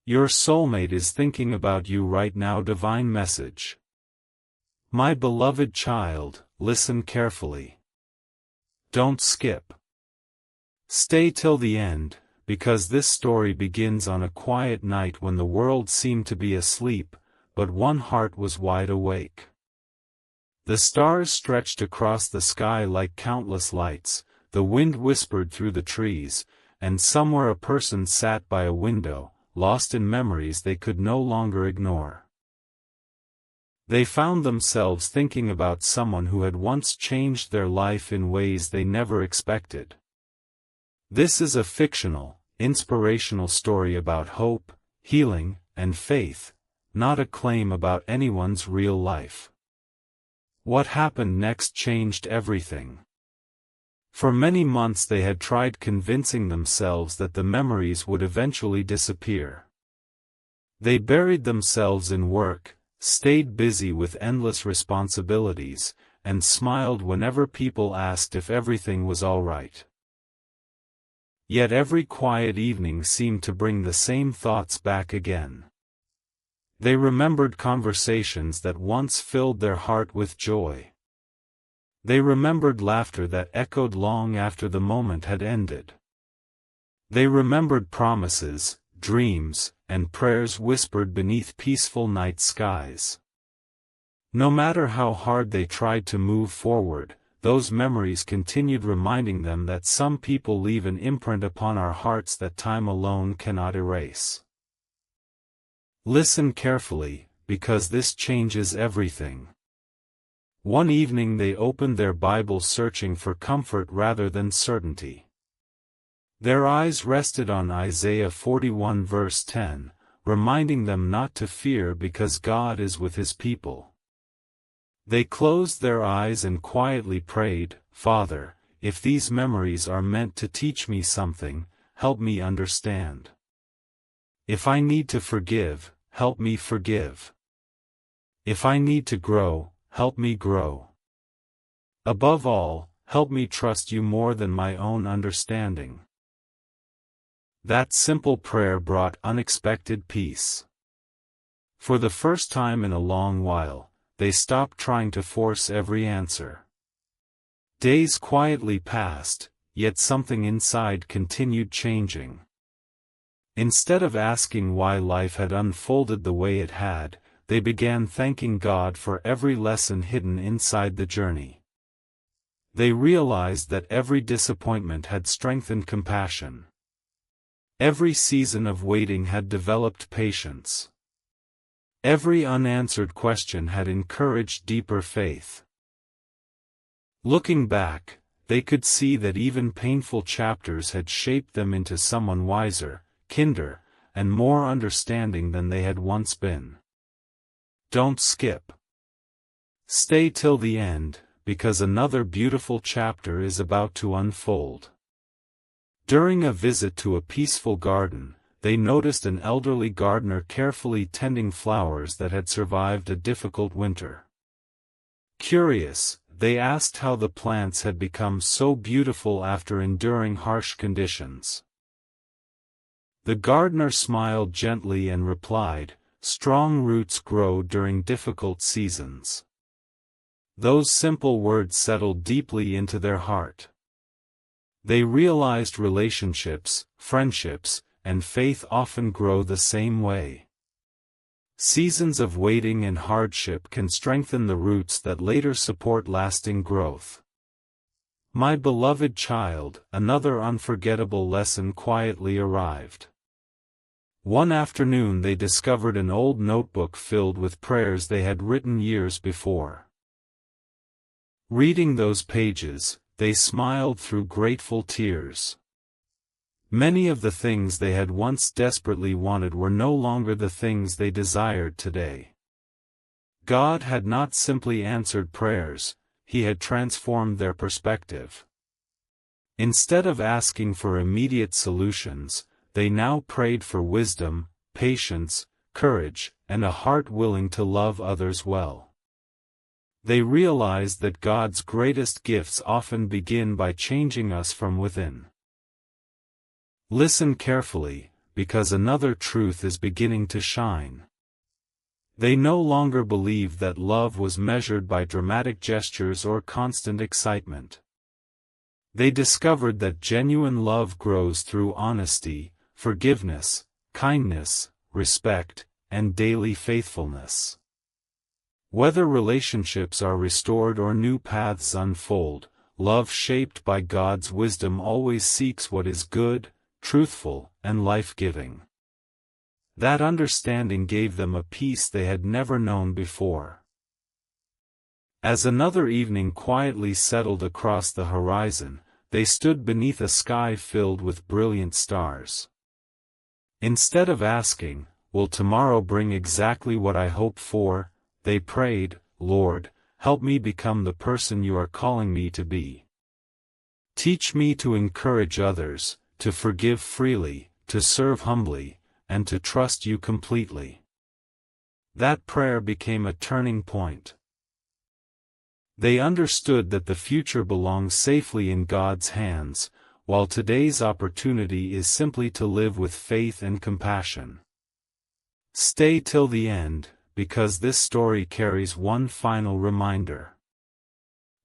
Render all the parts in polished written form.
Your soulmate is thinking about you right now. Divine message. My beloved child, listen carefully. Don't skip. Stay till the end, because this story begins on a quiet night when the world seemed to be asleep, but one heart was wide awake. The stars stretched across the sky like countless lights, the wind whispered through the trees, and somewhere a person sat by a window, lost in memories they could no longer ignore. They found themselves thinking about someone who had once changed their life in ways they never expected. This is a fictional, inspirational story about hope, healing, and faith, not a claim about anyone's real life. What happened next changed everything. For many months they had tried convincing themselves that the memories would eventually disappear. They buried themselves in work, stayed busy with endless responsibilities, and smiled whenever people asked if everything was all right. Yet every quiet evening seemed to bring the same thoughts back again. They remembered conversations that once filled their heart with joy. They remembered laughter that echoed long after the moment had ended. They remembered promises, dreams, and prayers whispered beneath peaceful night skies. No matter how hard they tried to move forward, those memories continued reminding them that some people leave an imprint upon our hearts that time alone cannot erase. Listen carefully, because this changes everything. One evening they opened their Bibles searching for comfort rather than certainty. Their eyes rested on Isaiah 41 verse 10, reminding them not to fear because God is with His people. They closed their eyes and quietly prayed, Father, if these memories are meant to teach me something, help me understand. If I need to forgive, help me forgive. If I need to grow, help me grow. Above all, help me trust you more than my own understanding. That simple prayer brought unexpected peace. For the first time in a long while, they stopped trying to force every answer. Days quietly passed, yet something inside continued changing. Instead of asking why life had unfolded the way it had, they began thanking God for every lesson hidden inside the journey. They realized that every disappointment had strengthened compassion. Every season of waiting had developed patience. Every unanswered question had encouraged deeper faith. Looking back, they could see that even painful chapters had shaped them into someone wiser, kinder, and more understanding than they had once been. Don't skip. Stay till the end, because another beautiful chapter is about to unfold. During a visit to a peaceful garden, they noticed an elderly gardener carefully tending flowers that had survived a difficult winter. Curious, they asked how the plants had become so beautiful after enduring harsh conditions. The gardener smiled gently and replied, "Strong roots grow during difficult seasons." Those simple words settled deeply into their heart. They realized relationships, friendships, and faith often grow the same way. Seasons of waiting and hardship can strengthen the roots that later support lasting growth. My beloved child, another unforgettable lesson quietly arrived. One afternoon they discovered an old notebook filled with prayers they had written years before. Reading those pages, they smiled through grateful tears. Many of the things they had once desperately wanted were no longer the things they desired today. God had not simply answered prayers, He had transformed their perspective. Instead of asking for immediate solutions, they now prayed for wisdom, patience, courage, and a heart willing to love others well. They realized that God's greatest gifts often begin by changing us from within. Listen carefully, because another truth is beginning to shine. They no longer believed that love was measured by dramatic gestures or constant excitement. They discovered that genuine love grows through honesty, forgiveness, kindness, respect, and daily faithfulness. Whether relationships are restored or new paths unfold, love shaped by God's wisdom always seeks what is good, truthful, and life-giving. That understanding gave them a peace they had never known before. As another evening quietly settled across the horizon, they stood beneath a sky filled with brilliant stars. Instead of asking, "Will tomorrow bring exactly what I hope for?" they prayed, "Lord, help me become the person you are calling me to be. Teach me to encourage others, to forgive freely, to serve humbly, and to trust you completely." That prayer became a turning point. They understood that the future belongs safely in God's hands, while today's opportunity is simply to live with faith and compassion. Stay till the end, because this story carries one final reminder.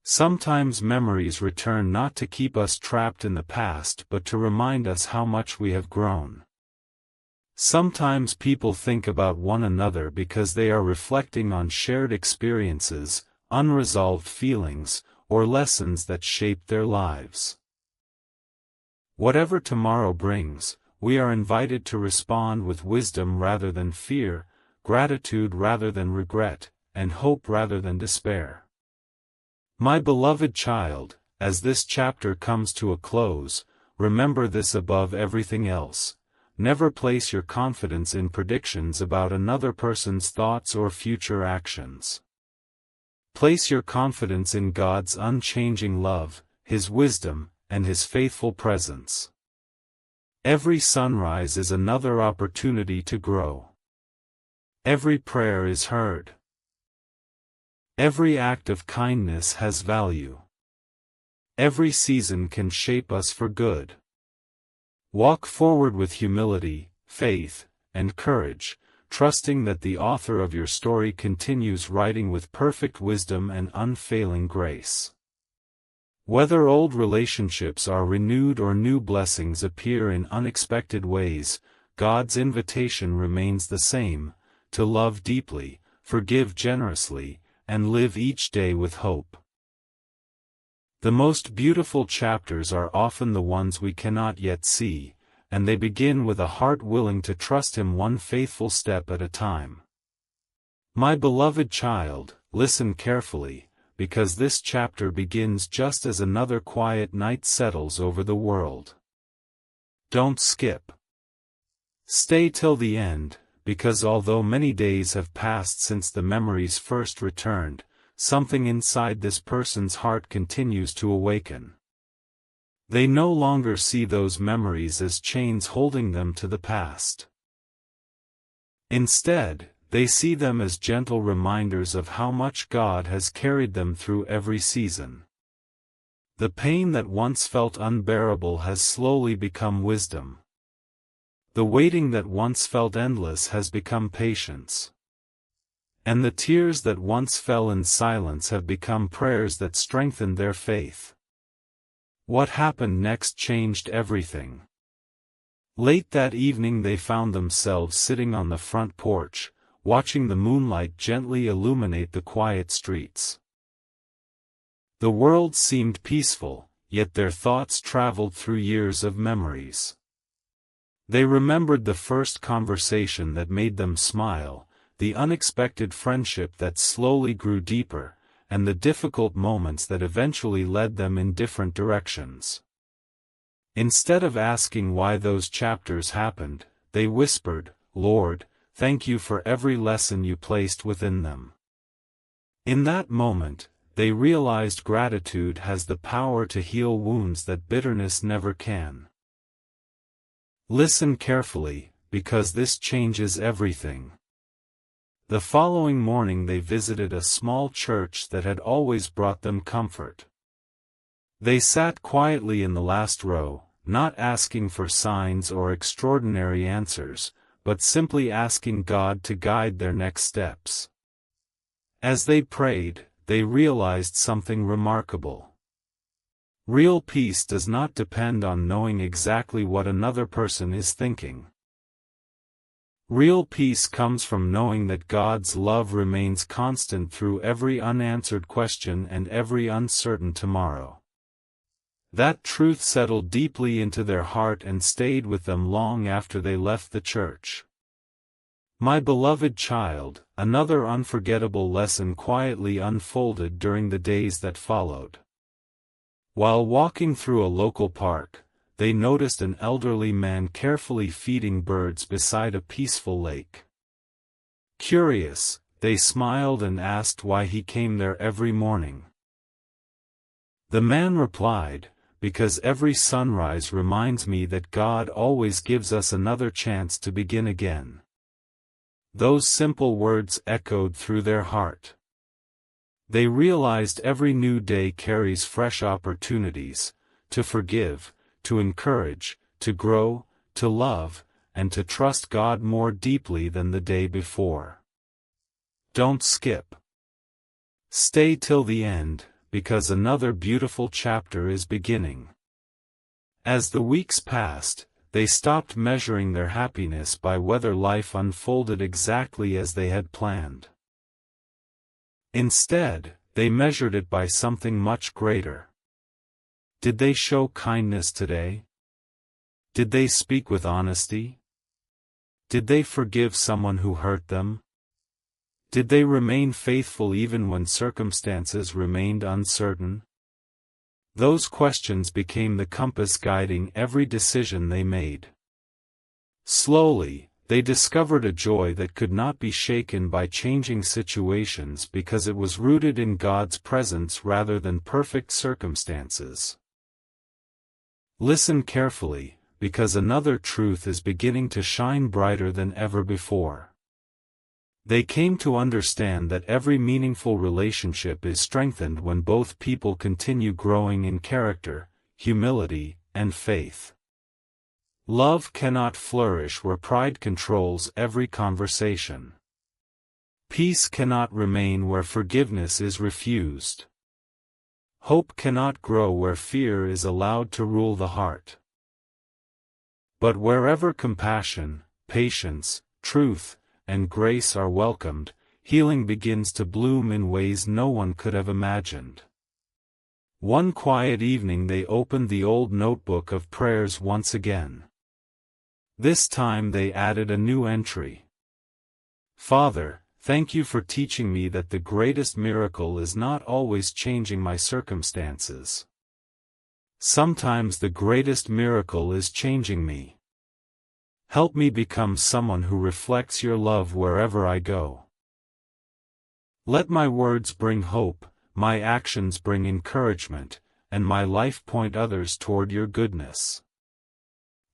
Sometimes memories return not to keep us trapped in the past but to remind us how much we have grown. Sometimes people think about one another because they are reflecting on shared experiences, unresolved feelings, or lessons that shaped their lives. Whatever tomorrow brings, we are invited to respond with wisdom rather than fear, gratitude rather than regret, and hope rather than despair. My beloved child, as this chapter comes to a close, remember this above everything else: never place your confidence in predictions about another person's thoughts or future actions. Place your confidence in God's unchanging love, His wisdom, and His faithful presence. Every sunrise is another opportunity to grow. Every prayer is heard. Every act of kindness has value. Every season can shape us for good. Walk forward with humility, faith, and courage, trusting that the author of your story continues writing with perfect wisdom and unfailing grace. Whether old relationships are renewed or new blessings appear in unexpected ways, God's invitation remains the same: to love deeply, forgive generously, and live each day with hope. The most beautiful chapters are often the ones we cannot yet see, and they begin with a heart willing to trust Him one faithful step at a time. My beloved child, listen carefully, because this chapter begins just as another quiet night settles over the world. Don't skip. Stay till the end, because although many days have passed since the memories first returned, something inside this person's heart continues to awaken. They no longer see those memories as chains holding them to the past. Instead, they see them as gentle reminders of how much God has carried them through every season. The pain that once felt unbearable has slowly become wisdom. The waiting that once felt endless has become patience. And the tears that once fell in silence have become prayers that strengthened their faith. What happened next changed everything. Late that evening they found themselves sitting on the front porch, watching the moonlight gently illuminate the quiet streets. The world seemed peaceful, yet their thoughts traveled through years of memories. They remembered the first conversation that made them smile, the unexpected friendship that slowly grew deeper, and the difficult moments that eventually led them in different directions. Instead of asking why those chapters happened, they whispered, "Lord, thank you for every lesson you placed within them." In that moment, they realized gratitude has the power to heal wounds that bitterness never can. Listen carefully, because this changes everything. The following morning they visited a small church that had always brought them comfort. They sat quietly in the last row, not asking for signs or extraordinary answers, but simply asking God to guide their next steps. As they prayed, they realized something remarkable. Real peace does not depend on knowing exactly what another person is thinking. Real peace comes from knowing that God's love remains constant through every unanswered question and every uncertain tomorrow. That truth settled deeply into their heart and stayed with them long after they left the church. My beloved child, another unforgettable lesson quietly unfolded during the days that followed. While walking through a local park, they noticed an elderly man carefully feeding birds beside a peaceful lake. Curious, they smiled and asked why he came there every morning. The man replied, "Because every sunrise reminds me that God always gives us another chance to begin again." Those simple words echoed through their heart. They realized every new day carries fresh opportunities, to forgive, to encourage, to grow, to love, and to trust God more deeply than the day before. Don't skip. Stay till the end, because another beautiful chapter is beginning. As the weeks passed, they stopped measuring their happiness by whether life unfolded exactly as they had planned. Instead, they measured it by something much greater. Did they show kindness today? Did they speak with honesty? Did they forgive someone who hurt them? Did they remain faithful even when circumstances remained uncertain? Those questions became the compass guiding every decision they made. Slowly, they discovered a joy that could not be shaken by changing situations because it was rooted in God's presence rather than perfect circumstances. Listen carefully, because another truth is beginning to shine brighter than ever before. They came to understand that every meaningful relationship is strengthened when both people continue growing in character, humility, and faith. Love cannot flourish where pride controls every conversation. Peace cannot remain where forgiveness is refused. Hope cannot grow where fear is allowed to rule the heart. But wherever compassion, patience, truth, and grace are welcomed, healing begins to bloom in ways no one could have imagined. One quiet evening they opened the old notebook of prayers once again. This time they added a new entry. "Father, thank you for teaching me that the greatest miracle is not always changing my circumstances. Sometimes the greatest miracle is changing me. Help me become someone who reflects your love wherever I go. Let my words bring hope, my actions bring encouragement, and my life point others toward your goodness."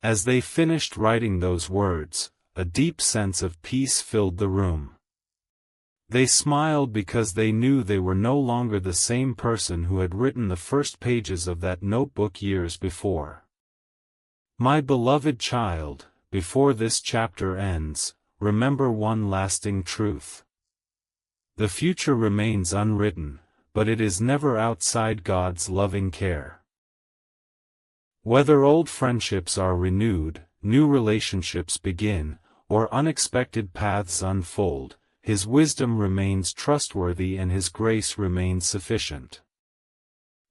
As they finished writing those words, a deep sense of peace filled the room. They smiled because they knew they were no longer the same person who had written the first pages of that notebook years before. My beloved child, before this chapter ends, remember one lasting truth. The future remains unwritten, but it is never outside God's loving care. Whether old friendships are renewed, new relationships begin, or unexpected paths unfold, His wisdom remains trustworthy and His grace remains sufficient.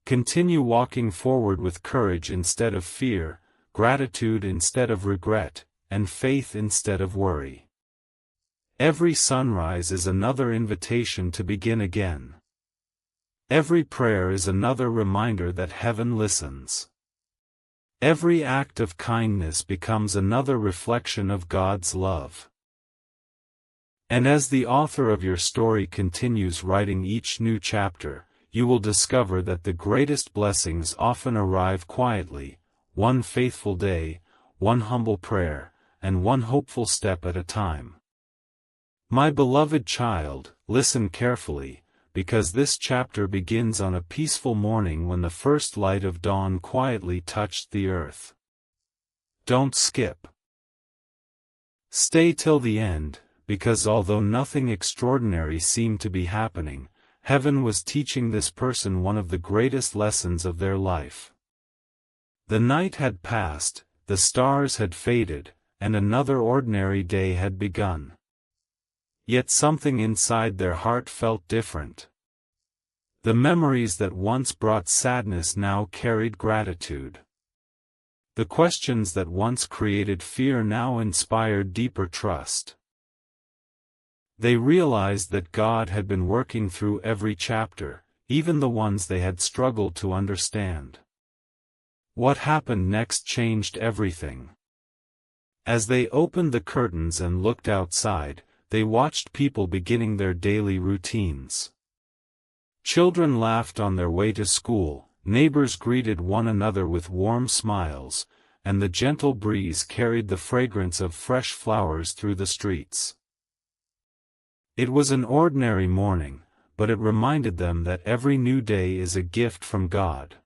Continue walking forward with courage instead of fear, gratitude instead of regret, and faith instead of worry. Every sunrise is another invitation to begin again. Every prayer is another reminder that heaven listens. Every act of kindness becomes another reflection of God's love. And as the author of your story continues writing each new chapter, you will discover that the greatest blessings often arrive quietly, one faithful day, one humble prayer, and one hopeful step at a time. My beloved child, listen carefully, because this chapter begins on a peaceful morning when the first light of dawn quietly touched the earth. Don't skip. Stay till the end, because although nothing extraordinary seemed to be happening, heaven was teaching this person one of the greatest lessons of their life. The night had passed, the stars had faded, and another ordinary day had begun. Yet something inside their heart felt different. The memories that once brought sadness now carried gratitude. The questions that once created fear now inspired deeper trust. They realized that God had been working through every chapter, even the ones they had struggled to understand. What happened next changed everything. As they opened the curtains and looked outside, they watched people beginning their daily routines. Children laughed on their way to school, neighbors greeted one another with warm smiles, and the gentle breeze carried the fragrance of fresh flowers through the streets. It was an ordinary morning, but it reminded them that every new day is a gift from God.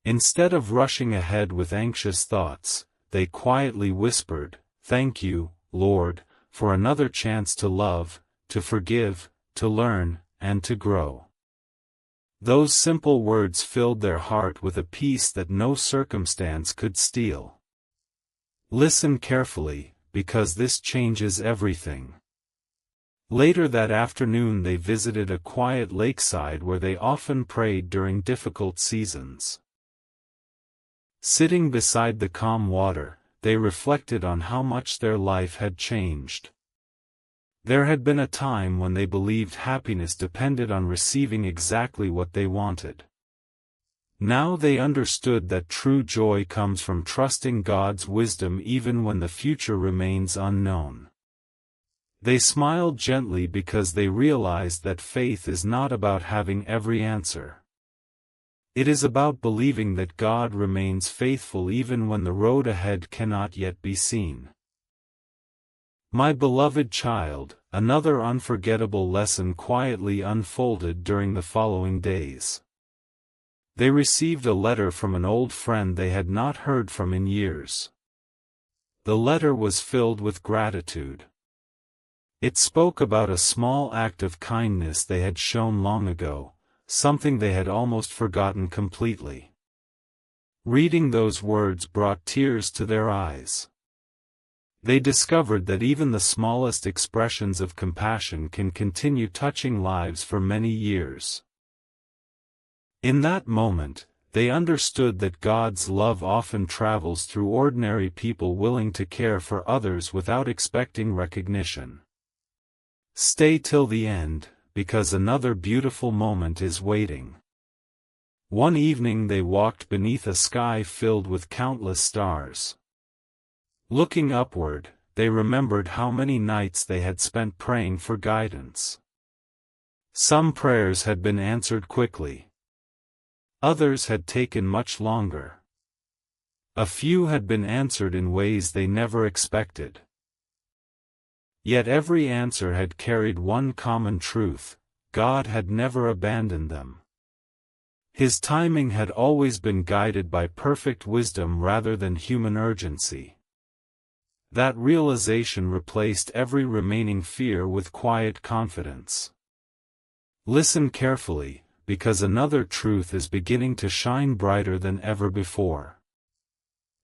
Instead of rushing ahead with anxious thoughts, they quietly whispered, "Thank you, Lord, for another chance to love, to forgive, to learn, and to grow." Those simple words filled their heart with a peace that no circumstance could steal. Listen carefully, because this changes everything. Later that afternoon they visited a quiet lakeside where they often prayed during difficult seasons. Sitting beside the calm water, they reflected on how much their life had changed. There had been a time when they believed happiness depended on receiving exactly what they wanted. Now they understood that true joy comes from trusting God's wisdom even when the future remains unknown. They smiled gently because they realized that faith is not about having every answer. It is about believing that God remains faithful even when the road ahead cannot yet be seen. My beloved child, another unforgettable lesson quietly unfolded during the following days. They received a letter from an old friend they had not heard from in years. The letter was filled with gratitude. It spoke about a small act of kindness they had shown long ago, something they had almost forgotten completely. Reading those words brought tears to their eyes. They discovered that even the smallest expressions of compassion can continue touching lives for many years. In that moment, they understood that God's love often travels through ordinary people willing to care for others without expecting recognition. Stay till the end, because another beautiful moment is waiting. One evening they walked beneath a sky filled with countless stars. Looking upward, they remembered how many nights they had spent praying for guidance. Some prayers had been answered quickly. Others had taken much longer. A few had been answered in ways they never expected. Yet every answer had carried one common truth: God had never abandoned them. His timing had always been guided by perfect wisdom rather than human urgency. That realization replaced every remaining fear with quiet confidence. Listen carefully, because another truth is beginning to shine brighter than ever before.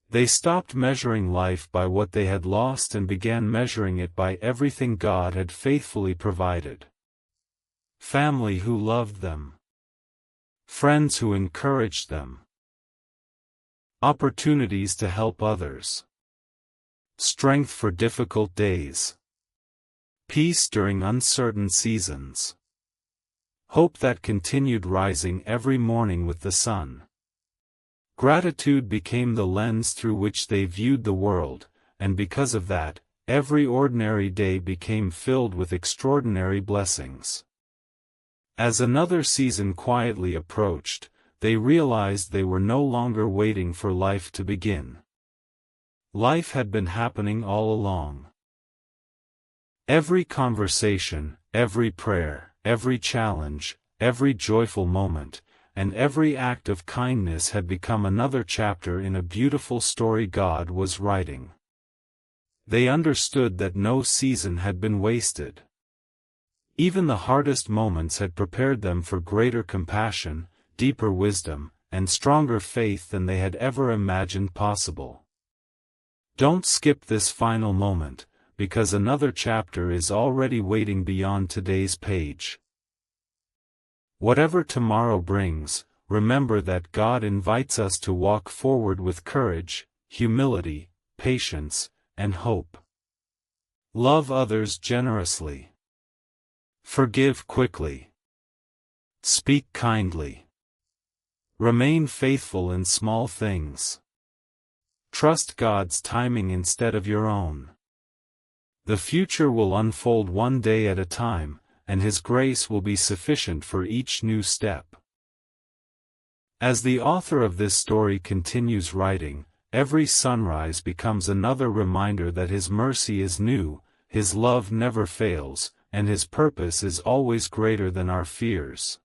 They stopped measuring life by what they had lost and began measuring it by everything God had faithfully provided. Family who loved them. Friends who encouraged them. Opportunities to help others. Strength for difficult days. Peace during uncertain seasons. Hope that continued rising every morning with the sun. Gratitude became the lens through which they viewed the world, and because of that, every ordinary day became filled with extraordinary blessings. As another season quietly approached, they realized they were no longer waiting for life to begin. Life had been happening all along. Every conversation, every prayer, every challenge, every joyful moment, and every act of kindness had become another chapter in a beautiful story God was writing. They understood that no season had been wasted. Even the hardest moments had prepared them for greater compassion, deeper wisdom, and stronger faith than they had ever imagined possible. Don't skip this final moment, because another chapter is already waiting beyond today's page. Whatever tomorrow brings, remember that God invites us to walk forward with courage, humility, patience, and hope. Love others generously. Forgive quickly. Speak kindly. Remain faithful in small things. Trust God's timing instead of your own. The future will unfold one day at a time, and His grace will be sufficient for each new step. As the author of this story continues writing, every sunrise becomes another reminder that His mercy is new, His love never fails, and His purpose is always greater than our fears.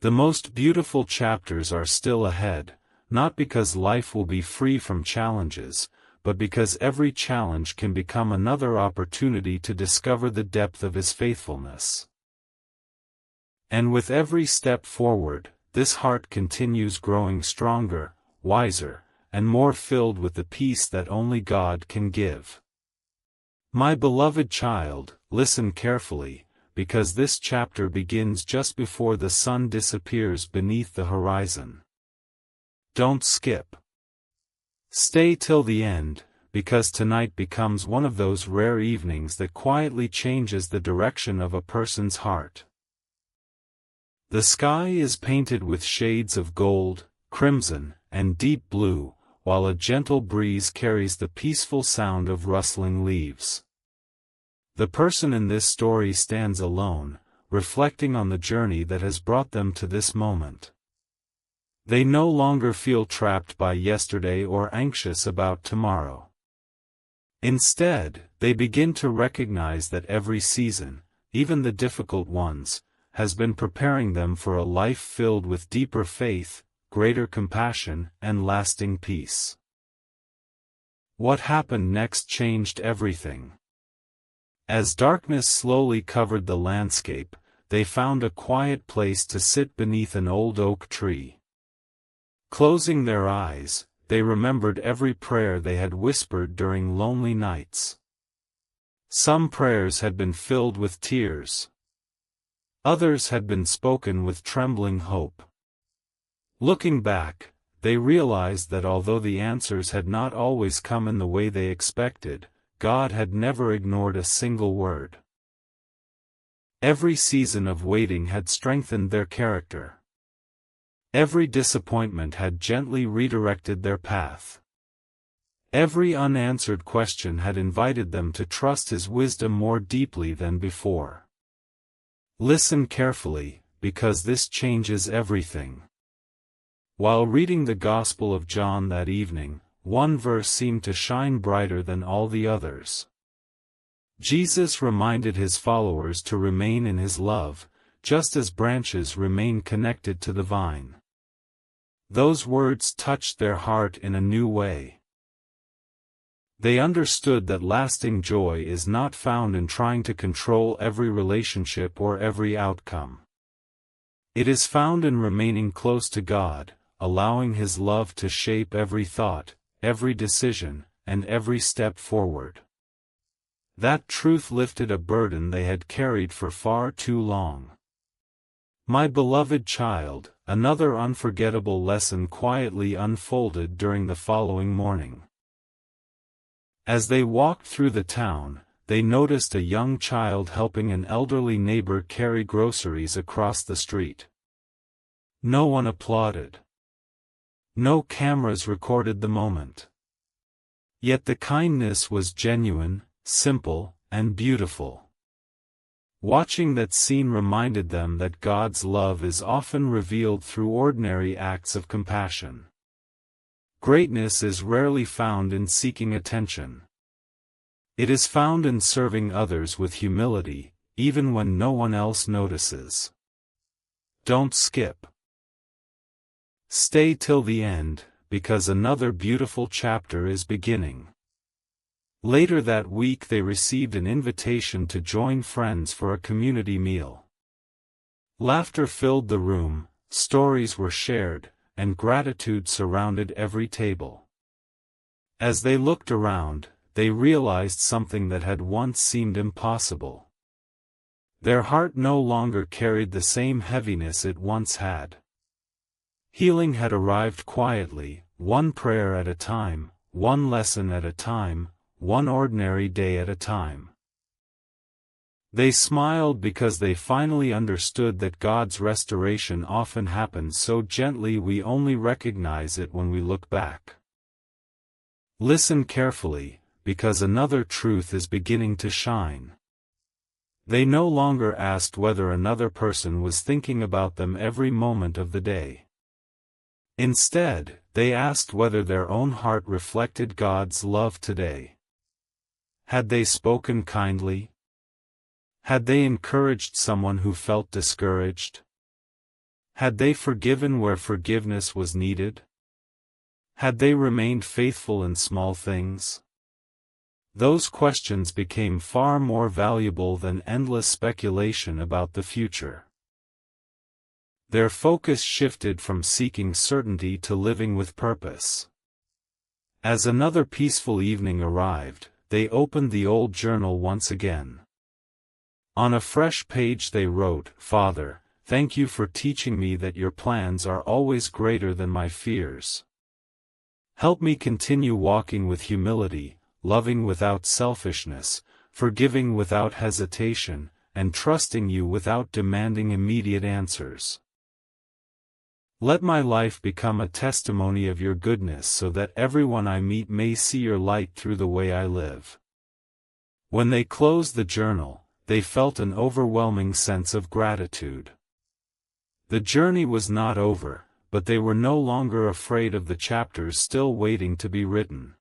The most beautiful chapters are still ahead, not because life will be free from challenges, but because every challenge can become another opportunity to discover the depth of His faithfulness. And with every step forward, this heart continues growing stronger, wiser, and more filled with the peace that only God can give. My beloved child, listen carefully, because this chapter begins just before the sun disappears beneath the horizon. Don't skip. Stay till the end, because tonight becomes one of those rare evenings that quietly changes the direction of a person's heart. The sky is painted with shades of gold, crimson, and deep blue, while a gentle breeze carries the peaceful sound of rustling leaves. The person in this story stands alone, reflecting on the journey that has brought them to this moment. They no longer feel trapped by yesterday or anxious about tomorrow. Instead, they begin to recognize that every season, even the difficult ones, has been preparing them for a life filled with deeper faith, greater compassion, and lasting peace. What happened next changed everything. As darkness slowly covered the landscape, they found a quiet place to sit beneath an old oak tree. Closing their eyes, they remembered every prayer they had whispered during lonely nights. Some prayers had been filled with tears. Others had been spoken with trembling hope. Looking back, they realized that although the answers had not always come in the way they expected, God had never ignored a single word. Every season of waiting had strengthened their character. Every disappointment had gently redirected their path. Every unanswered question had invited them to trust His wisdom more deeply than before. Listen carefully, because this changes everything. While reading the Gospel of John that evening, one verse seemed to shine brighter than all the others. Jesus reminded His followers to remain in His love, just as branches remain connected to the vine. Those words touched their heart in a new way. They understood that lasting joy is not found in trying to control every relationship or every outcome. It is found in remaining close to God, allowing His love to shape every thought, every decision, and every step forward. That truth lifted a burden they had carried for far too long. My beloved child, another unforgettable lesson quietly unfolded during the following morning. As they walked through the town, they noticed a young child helping an elderly neighbor carry groceries across the street. No one applauded. No cameras recorded the moment. Yet the kindness was genuine, simple, and beautiful. Watching that scene reminded them that God's love is often revealed through ordinary acts of compassion. Greatness is rarely found in seeking attention. It is found in serving others with humility, even when no one else notices. Don't skip. Stay till the end, because another beautiful chapter is beginning. Later that week they received an invitation to join friends for a community meal. Laughter filled the room, stories were shared, and gratitude surrounded every table. As they looked around, they realized something that had once seemed impossible. Their heart no longer carried the same heaviness it once had. Healing had arrived quietly, one prayer at a time, one lesson at a time, one ordinary day at a time. They smiled because they finally understood that God's restoration often happens so gently we only recognize it when we look back. Listen carefully, because another truth is beginning to shine. They no longer asked whether another person was thinking about them every moment of the day. Instead, they asked whether their own heart reflected God's love today. Had they spoken kindly? Had they encouraged someone who felt discouraged? Had they forgiven where forgiveness was needed? Had they remained faithful in small things? Those questions became far more valuable than endless speculation about the future. Their focus shifted from seeking certainty to living with purpose. As another peaceful evening arrived, they opened the old journal once again. On a fresh page they wrote, "Father, thank you for teaching me that your plans are always greater than my fears. Help me continue walking with humility, loving without selfishness, forgiving without hesitation, and trusting you without demanding immediate answers. Let my life become a testimony of your goodness so that everyone I meet may see your light through the way I live." When they closed the journal, they felt an overwhelming sense of gratitude. The journey was not over, but they were no longer afraid of the chapters still waiting to be written.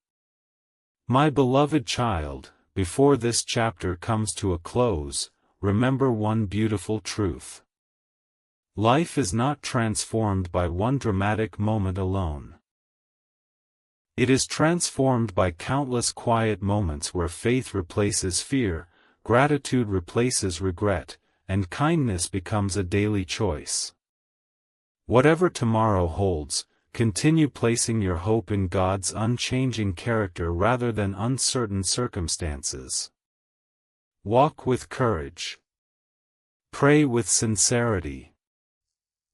My beloved child, before this chapter comes to a close, remember one beautiful truth. Life is not transformed by one dramatic moment alone. It is transformed by countless quiet moments where faith replaces fear, gratitude replaces regret, and kindness becomes a daily choice. Whatever tomorrow holds, continue placing your hope in God's unchanging character rather than uncertain circumstances. Walk with courage. Pray with sincerity.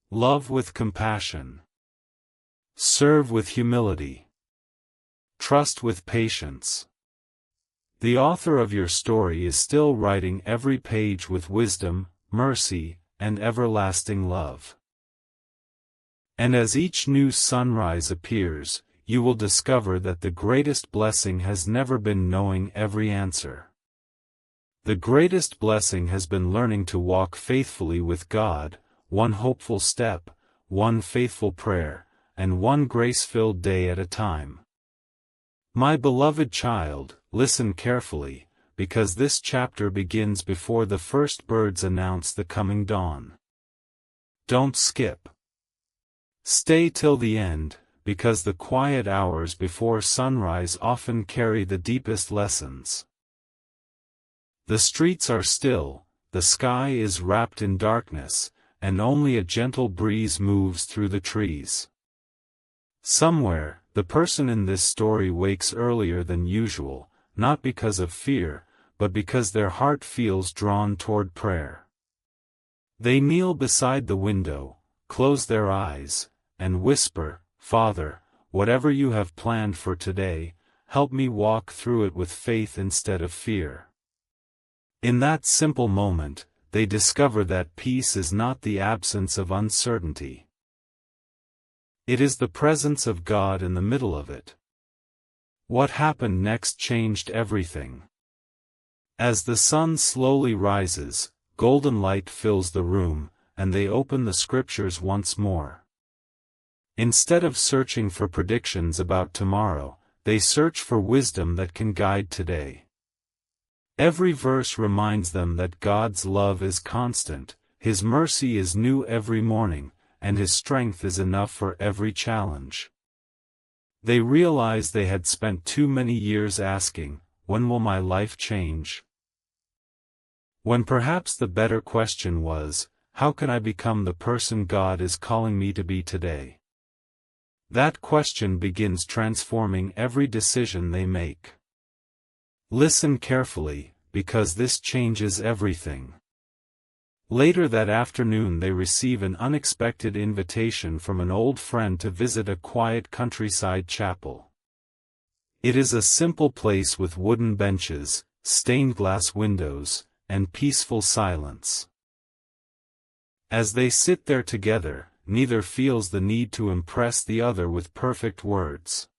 Love with compassion. Serve with humility. Trust with patience. The author of your story is still writing every page with wisdom, mercy, and everlasting love. And as each new sunrise appears, you will discover that the greatest blessing has never been knowing every answer. The greatest blessing has been learning to walk faithfully with God, one hopeful step, one faithful prayer, and one grace-filled day at a time. My beloved child, listen carefully, because this chapter begins before the first birds announce the coming dawn. Don't skip. Stay till the end, because the quiet hours before sunrise often carry the deepest lessons. The streets are still, the sky is wrapped in darkness, and only a gentle breeze moves through the trees. Somewhere, the person in this story wakes earlier than usual, not because of fear, but because their heart feels drawn toward prayer. They kneel beside the window, close their eyes, and whisper, "Father, whatever you have planned for today, help me walk through it with faith instead of fear." In that simple moment, they discover that peace is not the absence of uncertainty. It is the presence of God in the middle of it. What happened next changed everything. As the sun slowly rises, golden light fills the room, and they open the scriptures once more. Instead of searching for predictions about tomorrow, they search for wisdom that can guide today. Every verse reminds them that God's love is constant, His mercy is new every morning, and His strength is enough for every challenge. They realized they had spent too many years asking, "When will my life change?" When perhaps the better question was, "How can I become the person God is calling me to be today?" That question begins transforming every decision they make. Listen carefully, because this changes everything. Later that afternoon they receive an unexpected invitation from an old friend to visit a quiet countryside chapel. It is a simple place with wooden benches, stained glass windows, and peaceful silence. As they sit there together, neither feels the need to impress the other with perfect words.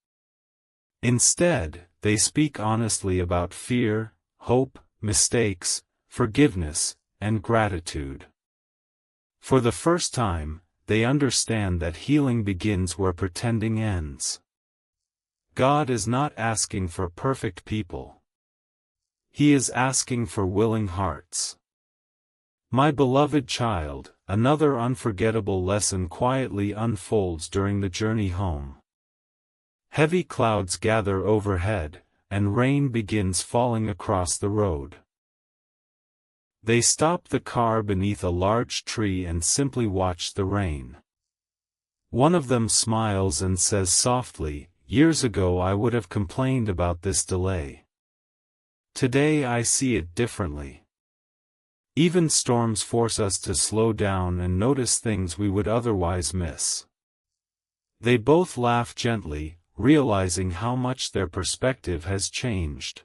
Instead, they speak honestly about fear, hope, mistakes, forgiveness, and gratitude. For the first time, they understand that healing begins where pretending ends. God is not asking for perfect people. He is asking for willing hearts. My beloved child, another unforgettable lesson quietly unfolds during the journey home. Heavy clouds gather overhead, and rain begins falling across the road. They stop the car beneath a large tree and simply watch the rain. One of them smiles and says softly, "Years ago I would have complained about this delay. Today I see it differently." Even storms force us to slow down and notice things we would otherwise miss. They both laugh gently, realizing how much their perspective has changed.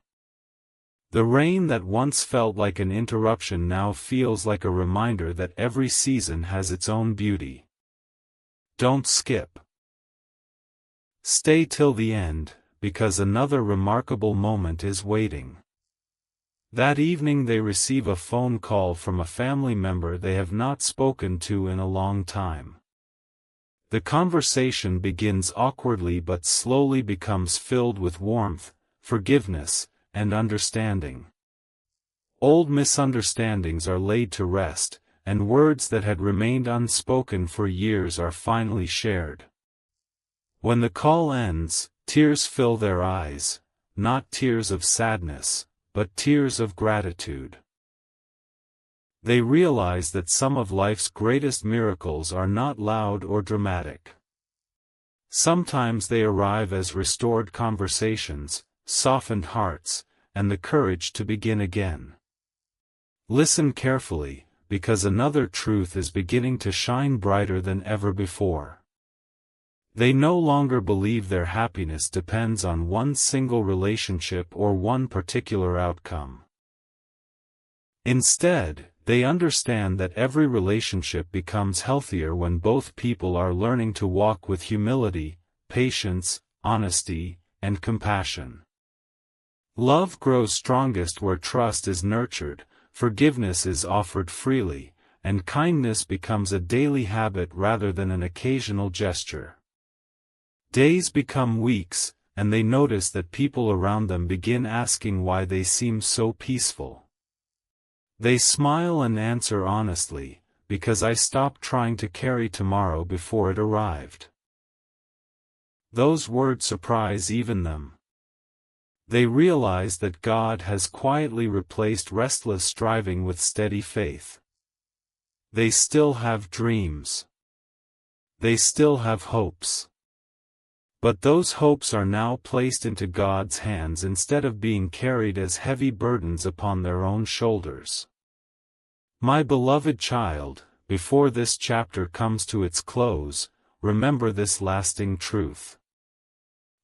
The rain that once felt like an interruption now feels like a reminder that every season has its own beauty. Don't skip. Stay till the end, because another remarkable moment is waiting. That evening they receive a phone call from a family member they have not spoken to in a long time. The conversation begins awkwardly but slowly becomes filled with warmth, forgiveness, and understanding. Old misunderstandings are laid to rest, and words that had remained unspoken for years are finally shared. When the call ends, tears fill their eyes, not tears of sadness, but tears of gratitude. They realize that some of life's greatest miracles are not loud or dramatic. Sometimes they arrive as restored conversations, softened hearts, and the courage to begin again. Listen carefully, because another truth is beginning to shine brighter than ever before. They no longer believe their happiness depends on one single relationship or one particular outcome. Instead, they understand that every relationship becomes healthier when both people are learning to walk with humility, patience, honesty, and compassion. Love grows strongest where trust is nurtured, forgiveness is offered freely, and kindness becomes a daily habit rather than an occasional gesture. Days become weeks, and they notice that people around them begin asking why they seem so peaceful. They smile and answer honestly, "Because I stopped trying to carry tomorrow before it arrived." Those words surprise even them. They realize that God has quietly replaced restless striving with steady faith. They still have dreams. They still have hopes. But those hopes are now placed into God's hands instead of being carried as heavy burdens upon their own shoulders. My beloved child, before this chapter comes to its close, remember this lasting truth.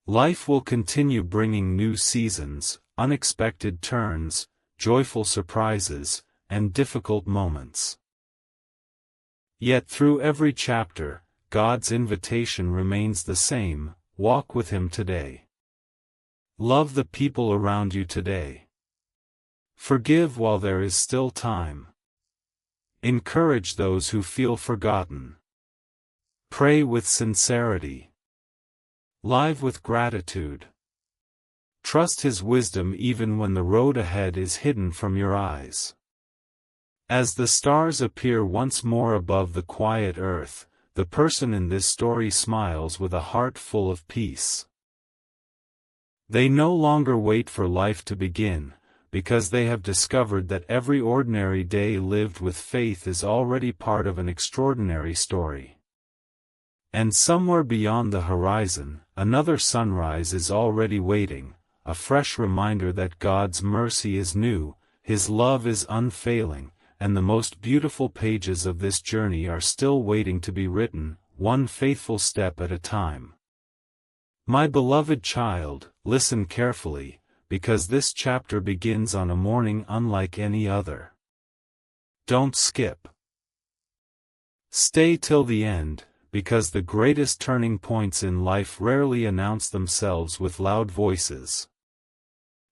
Life will continue bringing new seasons, unexpected turns, joyful surprises, and difficult moments. Yet through every chapter, God's invitation remains the same: walk with Him today. Love the people around you today. Forgive while there is still time. Encourage those who feel forgotten. Pray with sincerity. Live with gratitude. Trust His wisdom even when the road ahead is hidden from your eyes. As the stars appear once more above the quiet earth, the person in this story smiles with a heart full of peace. They no longer wait for life to begin, because they have discovered that every ordinary day lived with faith is already part of an extraordinary story. And somewhere beyond the horizon, another sunrise is already waiting, a fresh reminder that God's mercy is new, His love is unfailing, and the most beautiful pages of this journey are still waiting to be written, one faithful step at a time. My beloved child, listen carefully, because this chapter begins on a morning unlike any other. Don't skip. Stay till the end, because the greatest turning points in life rarely announce themselves with loud voices.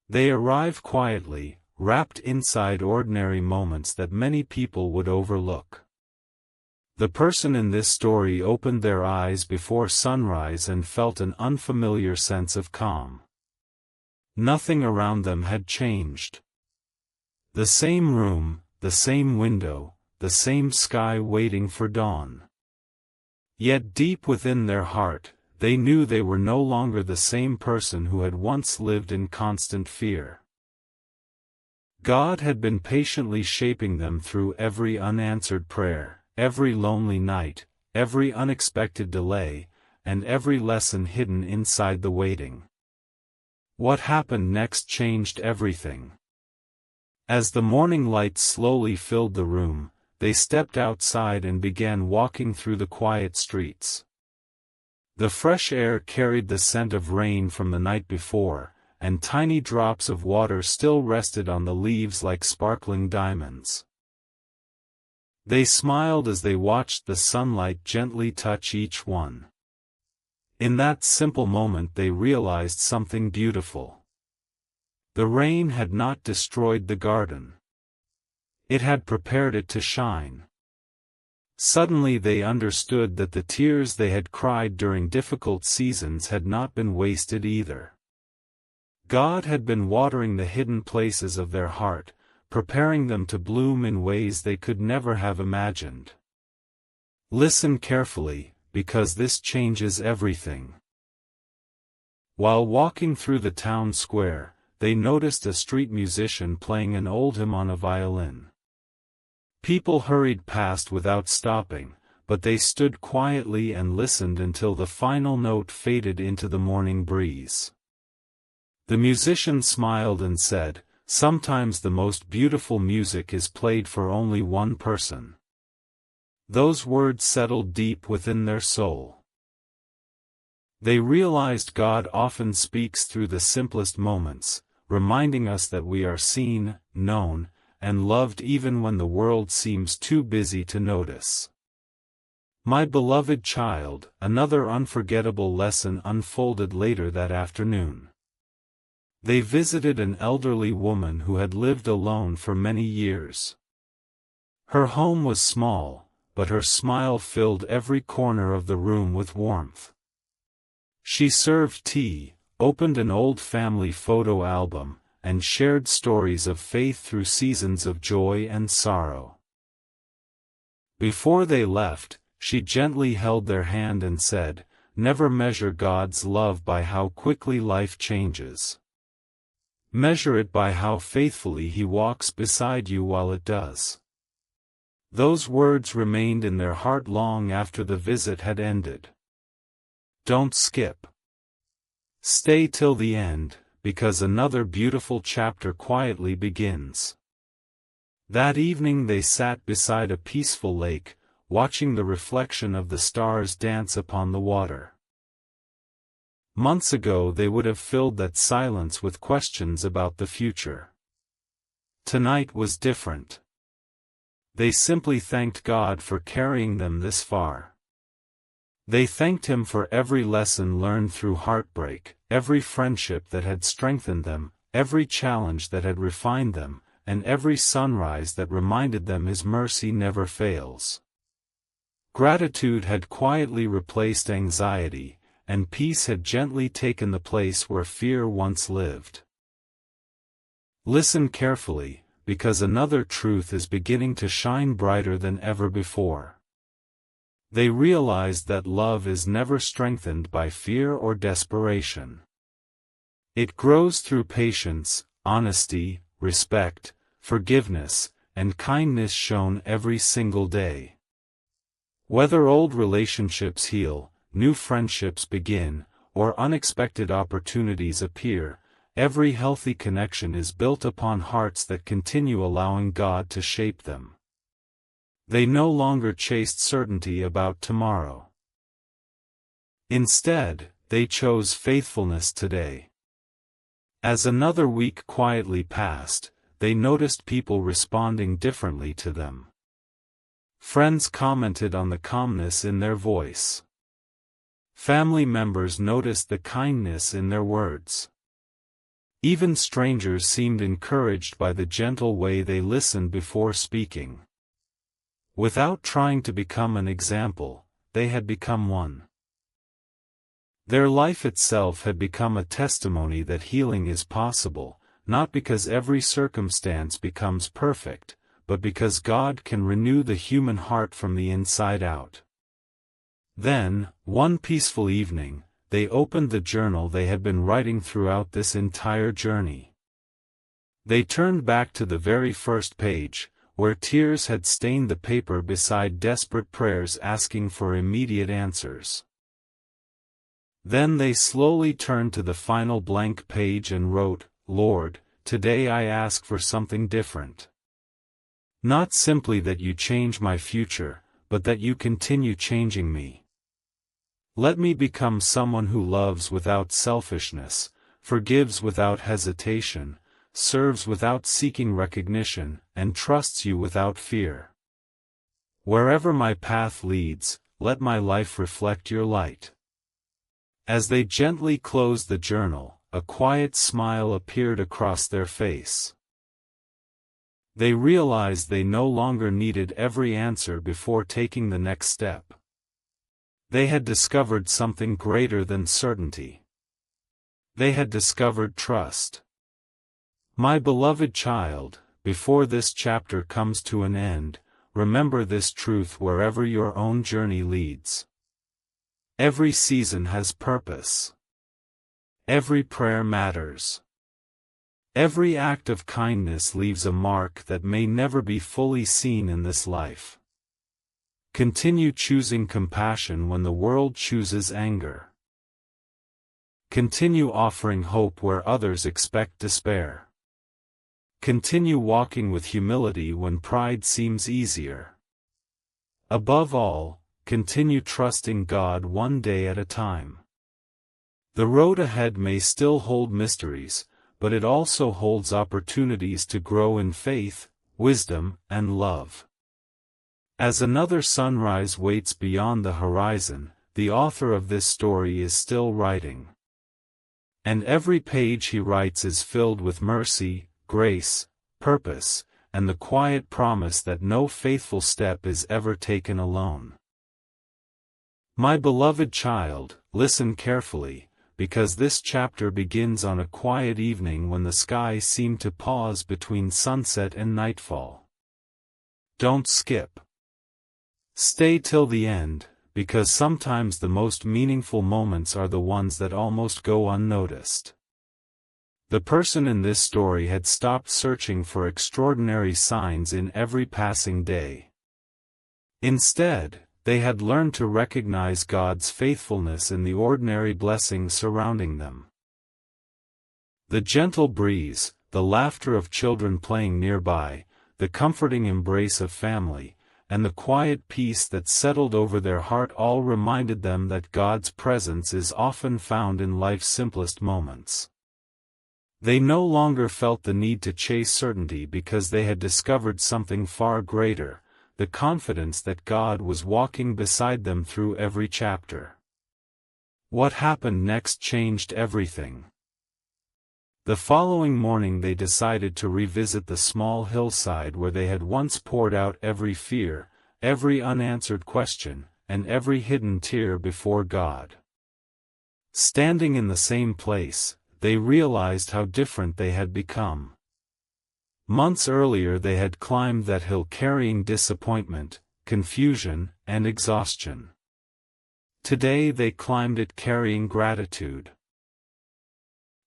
They arrive quietly, wrapped inside ordinary moments that many people would overlook. The person in this story opened their eyes before sunrise and felt an unfamiliar sense of calm. Nothing around them had changed. The same room, the same window, the same sky waiting for dawn. Yet deep within their heart, they knew they were no longer the same person who had once lived in constant fear. God had been patiently shaping them through every unanswered prayer, every lonely night, every unexpected delay, and every lesson hidden inside the waiting. What happened next changed everything. As the morning light slowly filled the room, they stepped outside and began walking through the quiet streets. The fresh air carried the scent of rain from the night before, and tiny drops of water still rested on the leaves like sparkling diamonds. They smiled as they watched the sunlight gently touch each one. In that simple moment they realized something beautiful. The rain had not destroyed the garden. It had prepared it to shine. Suddenly they understood that the tears they had cried during difficult seasons had not been wasted either. God had been watering the hidden places of their heart, preparing them to bloom in ways they could never have imagined. Listen carefully, because this changes everything. While walking through the town square, they noticed a street musician playing an old hymn on a violin. People hurried past without stopping, but they stood quietly and listened until the final note faded into the morning breeze. The musician smiled and said, "Sometimes the most beautiful music is played for only one person." Those words settled deep within their soul. They realized God often speaks through the simplest moments, reminding us that we are seen, known, and loved even when the world seems too busy to notice. My beloved child, another unforgettable lesson unfolded later that afternoon. They visited an elderly woman who had lived alone for many years. Her home was small, but her smile filled every corner of the room with warmth. She served tea, opened an old family photo album, and shared stories of faith through seasons of joy and sorrow. Before they left, she gently held their hand and said, "Never measure God's love by how quickly life changes. Measure it by how faithfully He walks beside you while it does." Those words remained in their heart long after the visit had ended. Don't skip. Stay till the end, because another beautiful chapter quietly begins. That evening they sat beside a peaceful lake, watching the reflection of the stars dance upon the water. Months ago they would have filled that silence with questions about the future. Tonight was different. They simply thanked God for carrying them this far. They thanked Him for every lesson learned through heartbreak, every friendship that had strengthened them, every challenge that had refined them, and every sunrise that reminded them His mercy never fails. Gratitude had quietly replaced anxiety, and peace had gently taken the place where fear once lived. Listen carefully, because another truth is beginning to shine brighter than ever before. They realized that love is never strengthened by fear or desperation. It grows through patience, honesty, respect, forgiveness, and kindness shown every single day. Whether old relationships heal, new friendships begin, or unexpected opportunities appear, every healthy connection is built upon hearts that continue allowing God to shape them. They no longer chased certainty about tomorrow. Instead, they chose faithfulness today. As another week quietly passed, they noticed people responding differently to them. Friends commented on the calmness in their voice. Family members noticed the kindness in their words. Even strangers seemed encouraged by the gentle way they listened before speaking. Without trying to become an example, they had become one. Their life itself had become a testimony that healing is possible, not because every circumstance becomes perfect, but because God can renew the human heart from the inside out. Then, one peaceful evening, they opened the journal they had been writing throughout this entire journey. They turned back to the very first page, where tears had stained the paper beside desperate prayers asking for immediate answers. Then they slowly turned to the final blank page and wrote, "Lord, today I ask for something different. Not simply that you change my future, but that you continue changing me. Let me become someone who loves without selfishness, forgives without hesitation, serves without seeking recognition, and trusts you without fear. Wherever my path leads, let my life reflect your light." As they gently closed the journal, a quiet smile appeared across their face. They realized they no longer needed every answer before taking the next step. They had discovered something greater than certainty. They had discovered trust. My beloved child, before this chapter comes to an end, remember this truth wherever your own journey leads. Every season has purpose. Every prayer matters. Every act of kindness leaves a mark that may never be fully seen in this life. Continue choosing compassion when the world chooses anger. Continue offering hope where others expect despair. Continue walking with humility when pride seems easier. Above all, continue trusting God one day at a time. The road ahead may still hold mysteries, but it also holds opportunities to grow in faith, wisdom, and love. As another sunrise waits beyond the horizon, the author of this story is still writing. And every page he writes is filled with mercy, grace, purpose, and the quiet promise that no faithful step is ever taken alone. My beloved child, listen carefully, because this chapter begins on a quiet evening when the sky seemed to pause between sunset and nightfall. Don't skip. Stay till the end, because sometimes the most meaningful moments are the ones that almost go unnoticed. The person in this story had stopped searching for extraordinary signs in every passing day. Instead, they had learned to recognize God's faithfulness in the ordinary blessings surrounding them. The gentle breeze, the laughter of children playing nearby, the comforting embrace of family, and the quiet peace that settled over their heart all reminded them that God's presence is often found in life's simplest moments. They no longer felt the need to chase certainty because they had discovered something far greater, the confidence that God was walking beside them through every chapter. What happened next changed everything. The following morning they decided to revisit the small hillside where they had once poured out every fear, every unanswered question, and every hidden tear before God. Standing in the same place, they realized how different they had become. Months earlier they had climbed that hill carrying disappointment, confusion, and exhaustion. Today they climbed it carrying gratitude.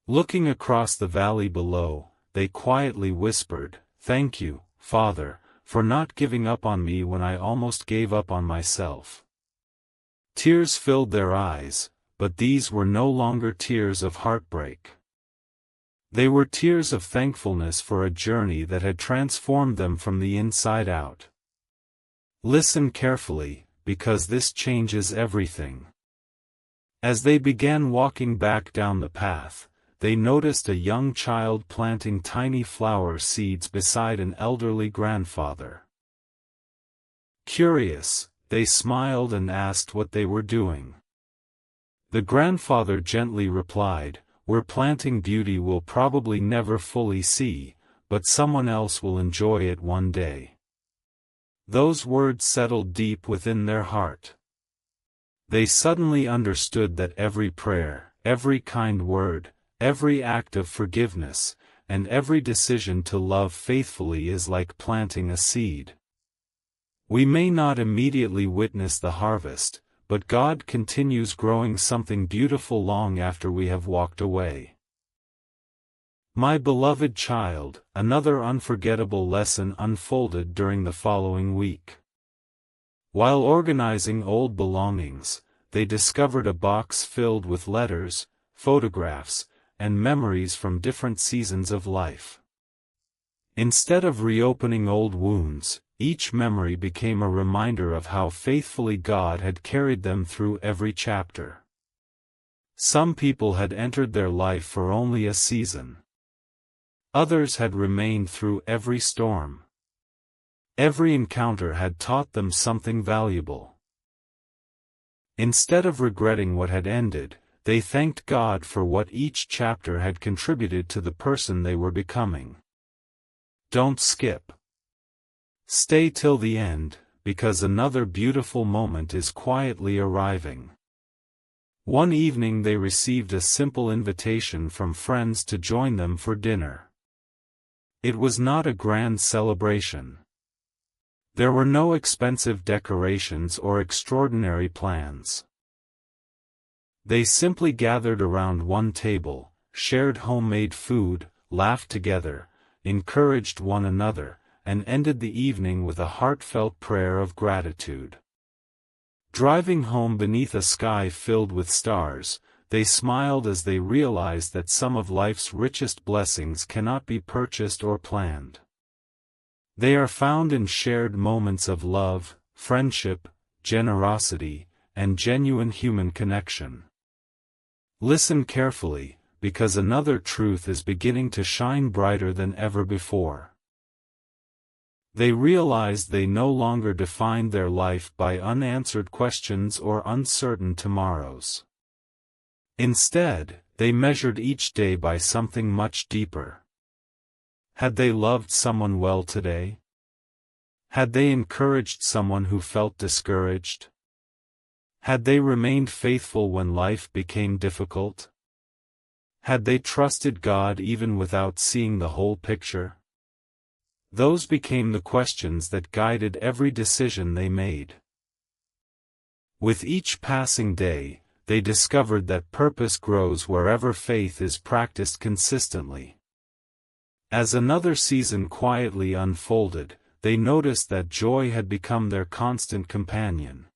Looking across the valley below, they quietly whispered, "Thank you, Father, for not giving up on me when I almost gave up on myself." Tears filled their eyes, but these were no longer tears of heartbreak. They were tears of thankfulness for a journey that had transformed them from the inside out. Listen carefully, because this changes everything. As they began walking back down the path, they noticed a young child planting tiny flower seeds beside an elderly grandfather. Curious, they smiled and asked what they were doing. The grandfather gently replied, "We're planting beauty we'll probably never fully see, but someone else will enjoy it one day." Those words settled deep within their heart. They suddenly understood that every prayer, every kind word, every act of forgiveness, and every decision to love faithfully is like planting a seed. We may not immediately witness the harvest, but God continues growing something beautiful long after we have walked away. My beloved child, another unforgettable lesson unfolded during the following week. While organizing old belongings, they discovered a box filled with letters, photographs, and memories from different seasons of life. Instead of reopening old wounds, each memory became a reminder of how faithfully God had carried them through every chapter. Some people had entered their life for only a season. Others had remained through every storm. Every encounter had taught them something valuable. Instead of regretting what had ended, they thanked God for what each chapter had contributed to the person they were becoming. Don't skip. Stay till the end, because another beautiful moment is quietly arriving. One evening they received a simple invitation from friends to join them for dinner. It was not a grand celebration. There were no expensive decorations or extraordinary plans. They simply gathered around one table, shared homemade food, laughed together, encouraged one another, and ended the evening with a heartfelt prayer of gratitude. Driving home beneath a sky filled with stars, they smiled as they realized that some of life's richest blessings cannot be purchased or planned. They are found in shared moments of love, friendship, generosity, and genuine human connection. Listen carefully, because another truth is beginning to shine brighter than ever before. They realized they no longer defined their life by unanswered questions or uncertain tomorrows. Instead, they measured each day by something much deeper. Had they loved someone well today? Had they encouraged someone who felt discouraged? Had they remained faithful when life became difficult? Had they trusted God even without seeing the whole picture? Those became the questions that guided every decision they made. With each passing day, they discovered that purpose grows wherever faith is practiced consistently. As another season quietly unfolded, they noticed that joy had become their constant companion.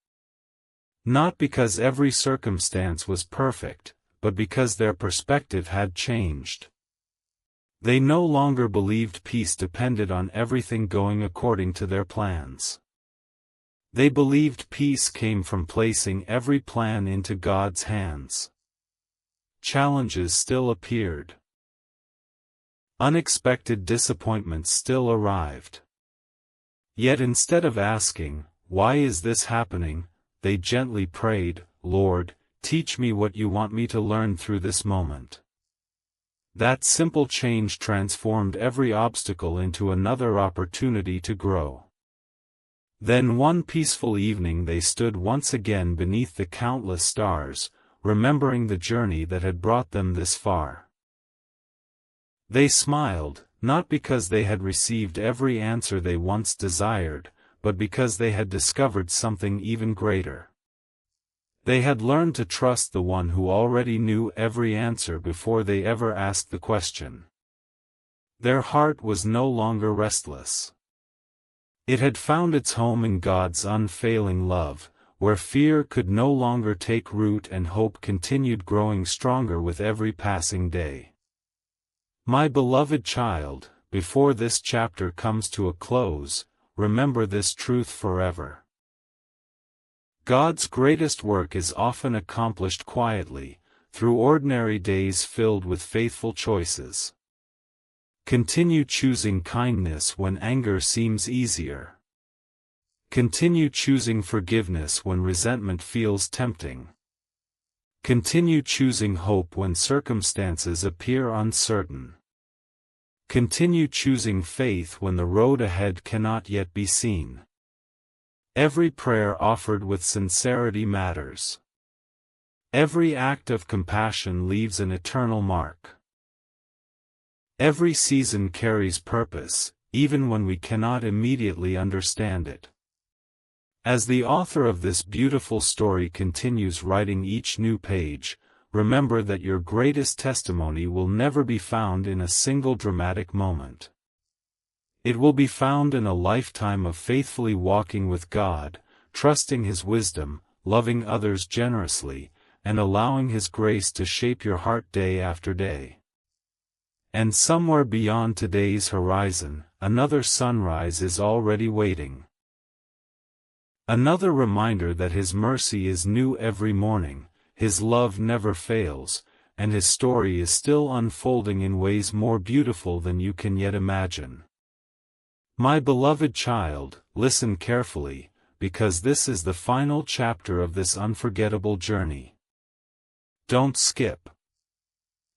Not because every circumstance was perfect, but because their perspective had changed. They no longer believed peace depended on everything going according to their plans. They believed peace came from placing every plan into God's hands. Challenges still appeared. Unexpected disappointments still arrived. Yet instead of asking, "Why is this happening?" they gently prayed, "Lord, teach me what you want me to learn through this moment." That simple change transformed every obstacle into another opportunity to grow. Then one peaceful evening they stood once again beneath the countless stars, remembering the journey that had brought them this far. They smiled, not because they had received every answer they once desired, but because they had discovered something even greater. They had learned to trust the one who already knew every answer before they ever asked the question. Their heart was no longer restless. It had found its home in God's unfailing love, where fear could no longer take root and hope continued growing stronger with every passing day. My beloved child, before this chapter comes to a close, remember this truth forever. God's greatest work is often accomplished quietly, through ordinary days filled with faithful choices. Continue choosing kindness when anger seems easier. Continue choosing forgiveness when resentment feels tempting. Continue choosing hope when circumstances appear uncertain. Continue choosing faith when the road ahead cannot yet be seen. Every prayer offered with sincerity matters. Every act of compassion leaves an eternal mark. Every season carries purpose, even when we cannot immediately understand it. As the author of this beautiful story continues writing each new page, remember that your greatest testimony will never be found in a single dramatic moment. It will be found in a lifetime of faithfully walking with God, trusting His wisdom, loving others generously, and allowing His grace to shape your heart day after day. And somewhere beyond today's horizon, another sunrise is already waiting. Another reminder that His mercy is new every morning, His love never fails, and His story is still unfolding in ways more beautiful than you can yet imagine. My beloved child, listen carefully, because this is the final chapter of this unforgettable journey. Don't skip.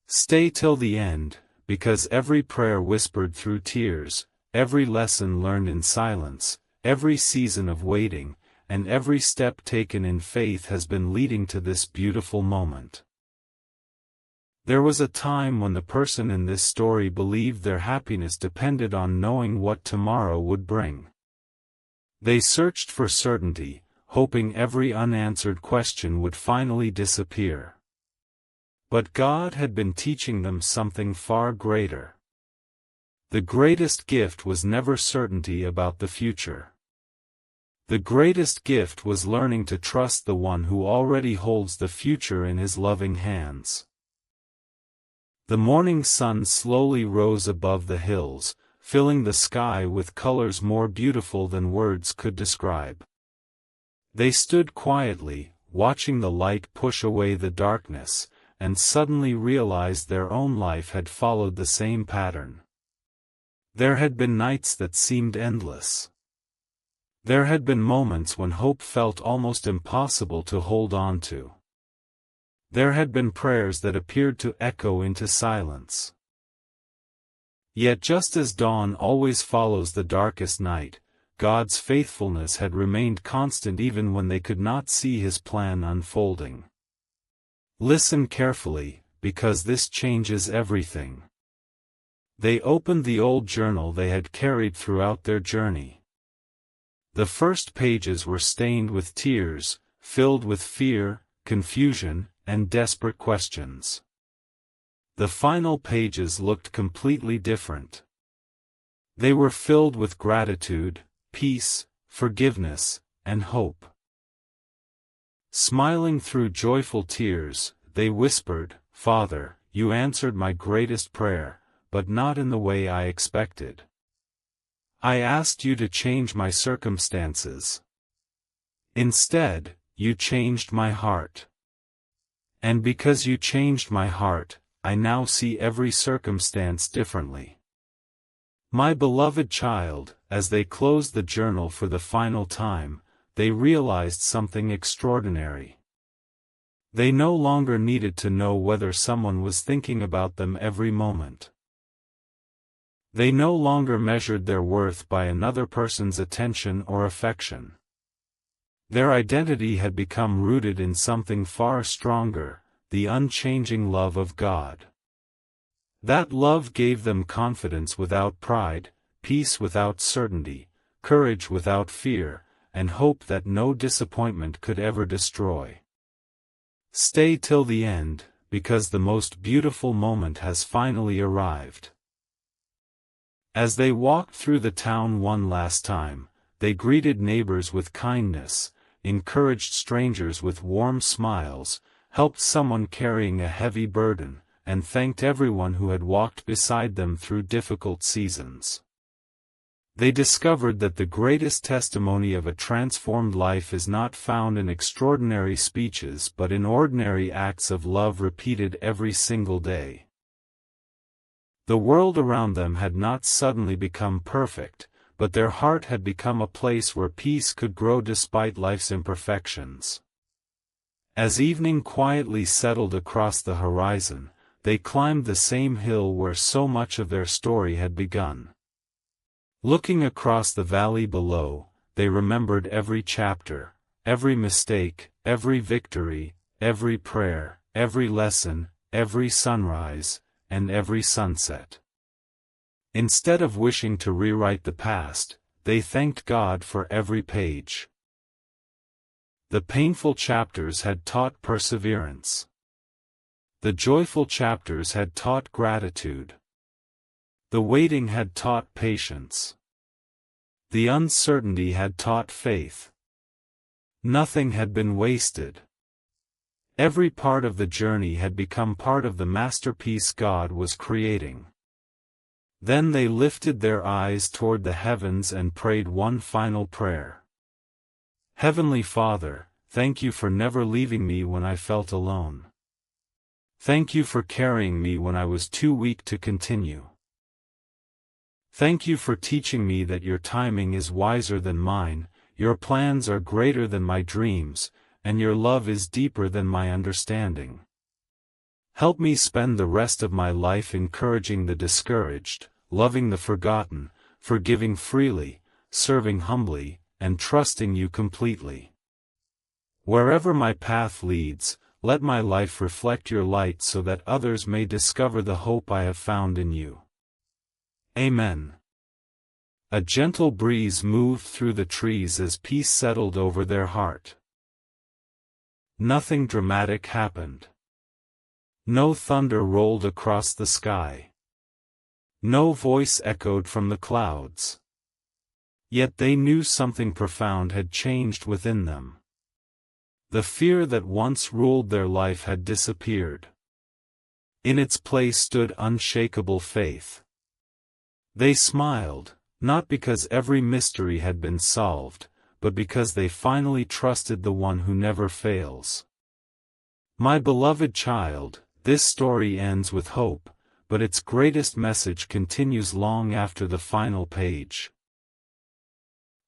Stay till the end, because every prayer whispered through tears, every lesson learned in silence, every season of waiting, and every step taken in faith has been leading to this beautiful moment. There was a time when the person in this story believed their happiness depended on knowing what tomorrow would bring. They searched for certainty, hoping every unanswered question would finally disappear. But God had been teaching them something far greater. The greatest gift was never certainty about the future. The greatest gift was learning to trust the one who already holds the future in His loving hands. The morning sun slowly rose above the hills, filling the sky with colors more beautiful than words could describe. They stood quietly, watching the light push away the darkness, and suddenly realized their own life had followed the same pattern. There had been nights that seemed endless. There had been moments when hope felt almost impossible to hold on to. There had been prayers that appeared to echo into silence. Yet just as dawn always follows the darkest night, God's faithfulness had remained constant even when they could not see His plan unfolding. Listen carefully, because this changes everything. They opened the old journal they had carried throughout their journey. The first pages were stained with tears, filled with fear, confusion, and desperate questions. The final pages looked completely different. They were filled with gratitude, peace, forgiveness, and hope. Smiling through joyful tears, they whispered, "Father, you answered my greatest prayer, but not in the way I expected. I asked you to change my circumstances. Instead, you changed my heart. And because you changed my heart, I now see every circumstance differently." My beloved child, as they closed the journal for the final time, they realized something extraordinary. They no longer needed to know whether someone was thinking about them every moment. They no longer measured their worth by another person's attention or affection. Their identity had become rooted in something far stronger, the unchanging love of God. That love gave them confidence without pride, peace without certainty, courage without fear, and hope that no disappointment could ever destroy. Stay till the end, because the most beautiful moment has finally arrived. As they walked through the town one last time, they greeted neighbors with kindness, encouraged strangers with warm smiles, helped someone carrying a heavy burden, and thanked everyone who had walked beside them through difficult seasons. They discovered that the greatest testimony of a transformed life is not found in extraordinary speeches but in ordinary acts of love repeated every single day. The world around them had not suddenly become perfect, but their heart had become a place where peace could grow despite life's imperfections. As evening quietly settled across the horizon, they climbed the same hill where so much of their story had begun. Looking across the valley below, they remembered every chapter, every mistake, every victory, every prayer, every lesson, every sunrise, and every sunset. Instead of wishing to rewrite the past, they thanked God for every page. The painful chapters had taught perseverance. The joyful chapters had taught gratitude. The waiting had taught patience. The uncertainty had taught faith. Nothing had been wasted. Every part of the journey had become part of the masterpiece God was creating. Then they lifted their eyes toward the heavens and prayed one final prayer. Heavenly Father, thank you for never leaving me when I felt alone. Thank you for carrying me when I was too weak to continue. Thank you for teaching me that your timing is wiser than mine, your plans are greater than my dreams, and your love is deeper than my understanding. Help me spend the rest of my life encouraging the discouraged, loving the forgotten, forgiving freely, serving humbly, and trusting you completely. Wherever my path leads, let my life reflect your light so that others may discover the hope I have found in you. Amen. A gentle breeze moved through the trees as peace settled over their heart. Nothing dramatic happened. No thunder rolled across the sky. No voice echoed from the clouds. Yet they knew something profound had changed within them. The fear that once ruled their life had disappeared. In its place stood unshakable faith. They smiled, not because every mystery had been solved, but because they finally trusted the one who never fails. My beloved child, this story ends with hope, but its greatest message continues long after the final page.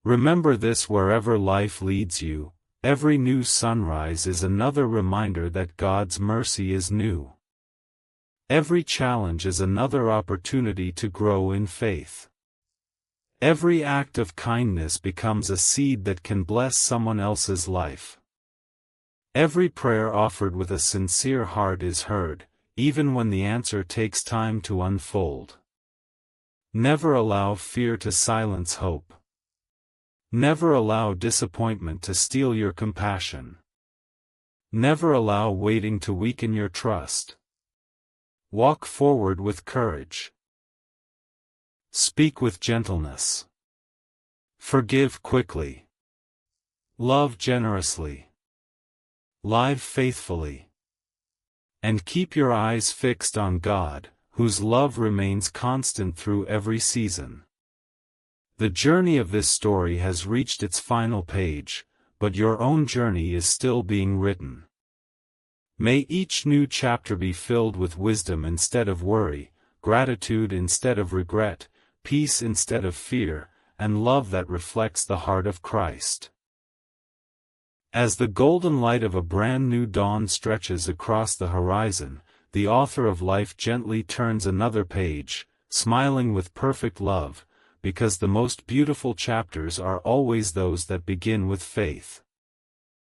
Remember this: wherever life leads you, every new sunrise is another reminder that God's mercy is new. Every challenge is another opportunity to grow in faith. Every act of kindness becomes a seed that can bless someone else's life. Every prayer offered with a sincere heart is heard, even when the answer takes time to unfold. Never allow fear to silence hope. Never allow disappointment to steal your compassion. Never allow waiting to weaken your trust. Walk forward with courage. Speak with gentleness. Forgive quickly. Love generously. Live faithfully. And keep your eyes fixed on God, whose love remains constant through every season. The journey of this story has reached its final page, but your own journey is still being written. May each new chapter be filled with wisdom instead of worry, gratitude instead of regret, peace instead of fear, and love that reflects the heart of Christ. As the golden light of a brand new dawn stretches across the horizon, the author of life gently turns another page, smiling with perfect love, because the most beautiful chapters are always those that begin with faith.